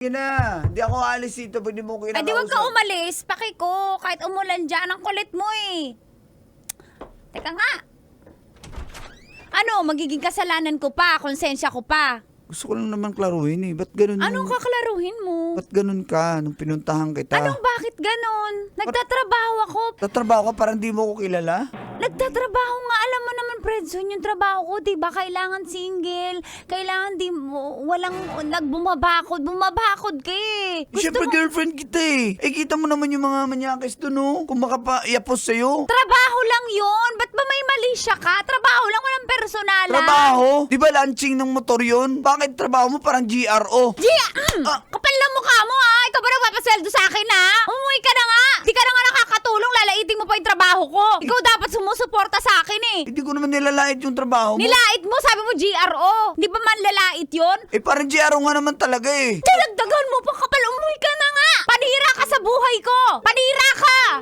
Yun na, hindi ako alis dito pag di mo kinakausap. Ay, di wag ka umalis. Paki ko, kahit umulan dyan, ang kulit mo eh. Teka nga. Ano, magiging kasalanan ko pa, konsensya ko pa. Gusto ko lang naman klaruhin eh. Ba't ganun Anong kaklaruhin mo? Ba't ganun ka nung pinuntahan kita? Anong bakit ganon? Nagtatrabaho ako. Tatrabaho ka parang di mo ko kilala? Nagtatrabaho nga, alam mo naman, Fredson, yung trabaho ko, diba? Kailangan single, kailangan walang nagbumabakod, bumabakod ka eh. Siyempre girlfriend kita eh. Eh kita mo naman yung mga manyakis doon oh. Kung makapayapos sa'yo. Trabaho lang yun, ba't ba may mali siya ka? Trabaho lang, walang personalan. Trabaho? Di ba launching ng motor yun? Bakit trabaho mo parang GRO? Kapal na mukha mo ha, ikaw ba nagpapasweldo sa akin ha? Umuwi ka na nga, di ka na nga nakakatulong, lalaiting mo pa yung trabaho ko. Ikaw dapat sumusuporta sa akin eh. Hindi ko naman nilalait yung trabaho mo. Nilait mo, sabi mo GRO. Di ba man lalait yun? Eh parang GRO nga naman talaga eh. Dalagdagan mo pa, kapal, umuwi ka na nga. Panira ka sa buhay ko. Panira ka.